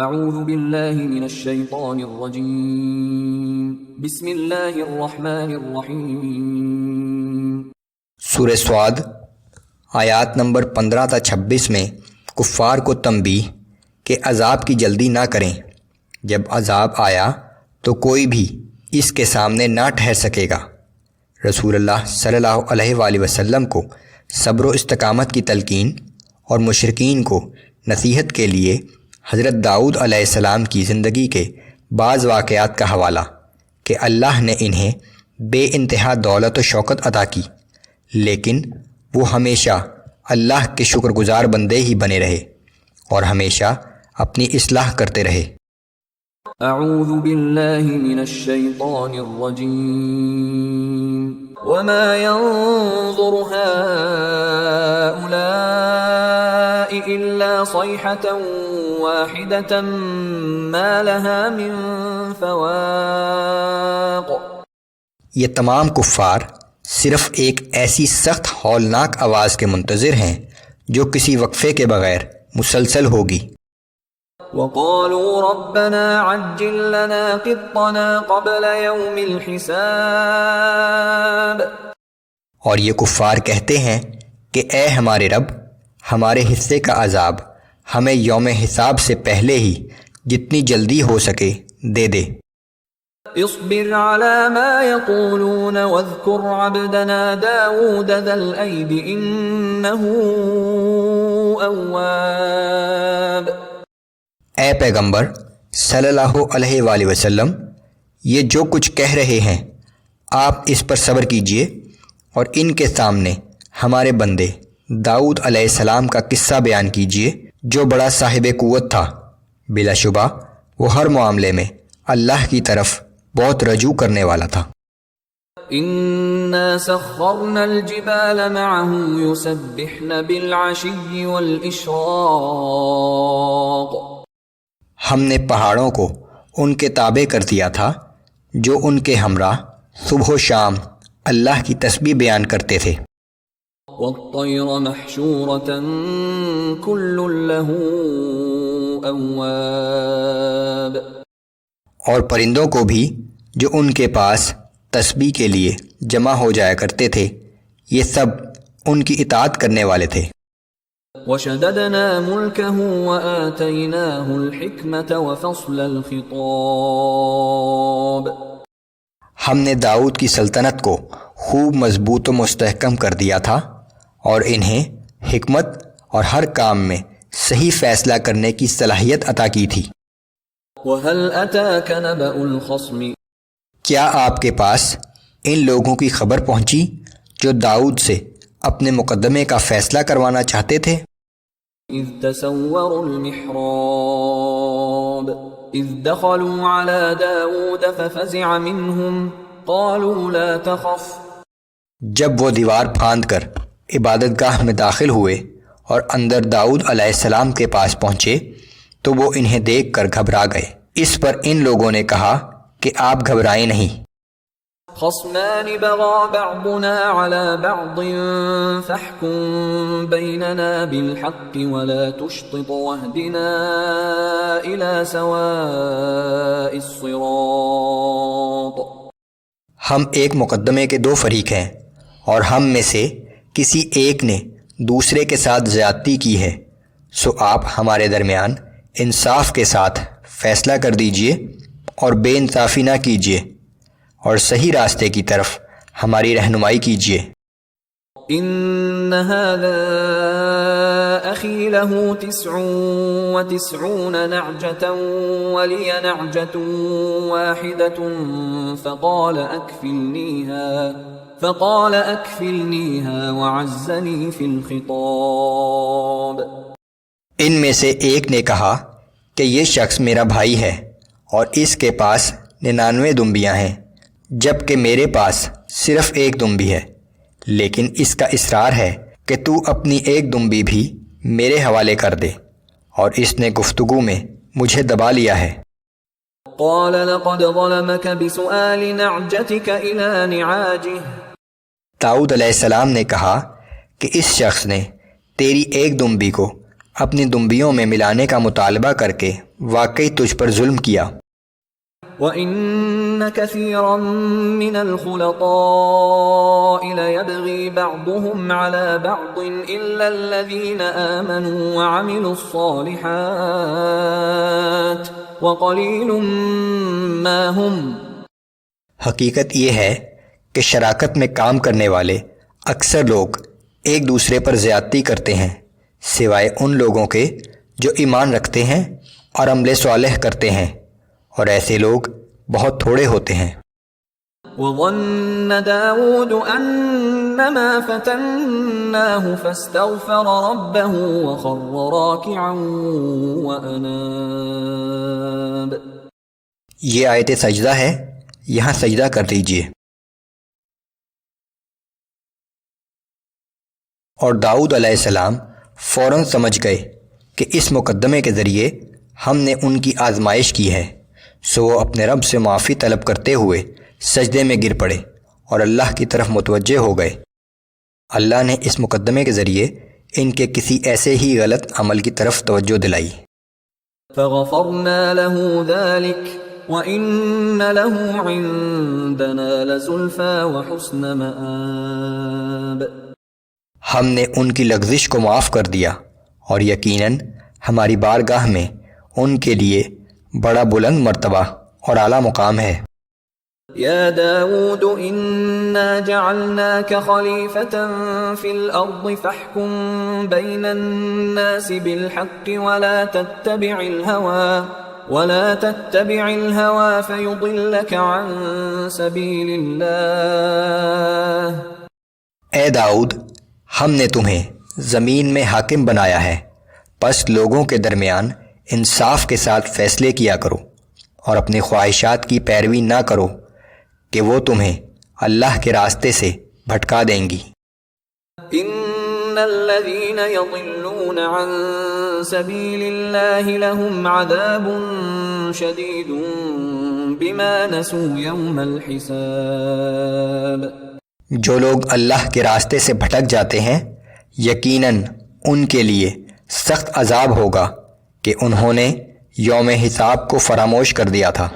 اعوذ باللہ من الشیطان الرجیم بسم اللہ الرحمن الرحیم۔ سورہ صاد آیات نمبر 15 تا 26 میں کفار کو تنبیہ کہ عذاب کی جلدی نہ کریں، جب عذاب آیا تو کوئی بھی اس کے سامنے نہ ٹھہر سکے گا۔ رسول اللہ صلی اللہ علیہ وآلہ وسلم کو صبر و استقامت کی تلقین اور مشرکین کو نصیحت کے لیے حضرت داؤد علیہ السلام کی زندگی کے بعض واقعات کا حوالہ کہ اللہ نے انہیں بے انتہا دولت و شوکت عطا کی، لیکن وہ ہمیشہ اللہ کے شکر گزار بندے ہی بنے رہے اور ہمیشہ اپنی اصلاح کرتے رہے۔ اعوذ باللہ من الشیطان الرجیم وما ينظر هؤلاء الا صيحة واحدة ما لها من فواق۔ یہ تمام کفار صرف ایک ایسی سخت ہولناک آواز کے منتظر ہیں جو کسی وقفے کے بغیر مسلسل ہوگی۔ وقالوا ربنا عجل لنا قطنا قبل يوم الحساب۔ اور یہ کفار کہتے ہیں کہ اے ہمارے رب، ہمارے حصے کا عذاب ہمیں یوم حساب سے پہلے ہی جتنی جلدی ہو سکے دے دے۔ اصبر على ما يقولون واذكر عبدنا داود ذا الأيد إنه أواب۔ اے پیغمبر صلی اللہ علیہ وآلہ وسلم، یہ جو کچھ کہہ رہے ہیں آپ اس پر صبر کیجئے اور ان کے سامنے ہمارے بندے داؤد علیہ السلام کا قصہ بیان کیجئے جو بڑا صاحب قوت تھا، بلا شبہ وہ ہر معاملے میں اللہ کی طرف بہت رجوع کرنے والا تھا۔ انا سخرنا الجبال معه يسبحن بالعشي والاشراق۔ ہم نے پہاڑوں کو ان کے تابع کر دیا تھا جو ان کے ہمراہ صبح و شام اللہ کی تسبیح بیان کرتے تھے۔ والطير محشورة كل له أواب۔ اور پرندوں کو بھی جو ان کے پاس تسبیح کے لیے جمع ہو جایا کرتے تھے، یہ سب ان کی اطاعت کرنے والے تھے۔ وشددنا ملكه وآتيناه الحكمة وفصل الخطاب۔ ہم نے داؤد کی سلطنت کو خوب مضبوط و مستحکم کر دیا تھا اور انہیں حکمت اور ہر کام میں صحیح فیصلہ کرنے کی صلاحیت عطا کی تھی۔ وَهَلْ أَتَاكَ نَبَأُ الْخَصْمِ۔ کیا آپ کے پاس ان لوگوں کی خبر پہنچی جو داؤد سے اپنے مقدمے کا فیصلہ کروانا چاہتے تھے؟ اذ تسوروا المحراب اذ دخلوا على داود ففزع منهم قالوا لا تخف۔ جب وہ دیوار پھاند کر عبادت گاہ میں داخل ہوئے اور اندر داؤد علیہ السلام کے پاس پہنچے تو وہ انہیں دیکھ کر گھبرا گئے۔ اس پر ان لوگوں نے کہا کہ آپ گھبرائیں نہیں۔ خصمان بغى بعضنا على بعض فاحكم بيننا بالحق ولا تشطط واهدنا إلى سواء الصراط۔ ہم ایک مقدمے کے دو فریق ہیں اور ہم میں سے کسی ایک نے دوسرے کے ساتھ زیادتی کی ہے، سو آپ ہمارے درمیان انصاف کے ساتھ فیصلہ کر دیجئے اور بے انصافی نہ کیجیے اور صحیح راستے کی طرف ہماری رہنمائی کیجیے۔ ان هذا اخي له 99 نعجة ولي نعجة واحدة فقال اكفلنيها وعزني في الخطاب۔ ان میں سے ایک نے کہا کہ یہ شخص میرا بھائی ہے اور اس کے پاس 99 دمبیاں ہیں، جبکہ میرے پاس صرف ایک دمبی ہے، لیکن اس کا اصرار ہے کہ تو اپنی ایک دمبی بھی میرے حوالے کر دے، اور اس نے گفتگو میں مجھے دبا لیا ہے۔ قال لقد ظلمك بسؤال نعجتك إلى نعاجه۔ داؤد علیہ السلام نے کہا کہ اس شخص نے تیری ایک دمبی کو اپنی دمبیوں میں ملانے کا مطالبہ کر کے واقعی تجھ پر ظلم کیا۔ وَإِنَّ كَثِيرًا مِّنَ الْخُلَطَاءِ لَيَبْغِي بَعْضُهُمْ عَلَى بَعْضٍ إِلَّا الَّذِينَ آمَنُوا وَعَمِلُوا الصَّالِحَاتِ وَقَلِيلٌ مَّا هُمْ۔ حقیقت یہ ہے کہ شراکت میں کام کرنے والے اکثر لوگ ایک دوسرے پر زیادتی کرتے ہیں سوائے ان لوگوں کے جو ایمان رکھتے ہیں اور عمل صالح کرتے ہیں، اور ایسے لوگ بہت تھوڑے ہوتے ہیں۔ وَظَنَّ دَاوُودُ أَنَّمَا فَتَنَّاهُ فَاسْتَغْفَرَ رَبَّهُ وَخَرَّ رَاكِعًا وَأَنَابَ۔ یہ آیت سجدہ ہے، یہاں سجدہ کر دیجئے۔ اور داؤد علیہ السلام فوراً سمجھ گئے کہ اس مقدمے کے ذریعے ہم نے ان کی آزمائش کی ہے، سو وہ اپنے رب سے معافی طلب کرتے ہوئے سجدے میں گر پڑے اور اللہ کی طرف متوجہ ہو گئے۔ اللہ نے اس مقدمے کے ذریعے ان کے کسی ایسے ہی غلط عمل کی طرف توجہ دلائی۔ فَغَفَرْنَا لَهُ ذَلِكَ وَإِنَّ لَهُ عِندَنَا لَزُلْفَىٰ وَحُسْنَ مَآبٍ۔ ہم نے ان کی لغزش کو معاف کر دیا اور یقیناً ہماری بارگاہ میں ان کے لیے بڑا بلند مرتبہ اور اعلیٰ مقام ہے۔ یا داود انا جعلناک خلیفة فی الارض فاحکم بین الناس بالحق ولا تتبع الهوى فیضلک عن سبیل اللہ۔ اے داؤد، ہم نے تمہیں زمین میں حاکم بنایا ہے، پس لوگوں کے درمیان انصاف کے ساتھ فیصلے کیا کرو اور اپنی خواہشات کی پیروی نہ کرو کہ وہ تمہیں اللہ کے راستے سے بھٹکا دیں گی۔ ان الذين يضلون عن سبيل الله لهم عذاب شديد بما نسوا يوم الحساب۔ جو لوگ اللہ کے راستے سے بھٹک جاتے ہیں یقیناً ان کے لیے سخت عذاب ہوگا کہ انہوں نے یوم حساب کو فراموش کر دیا تھا۔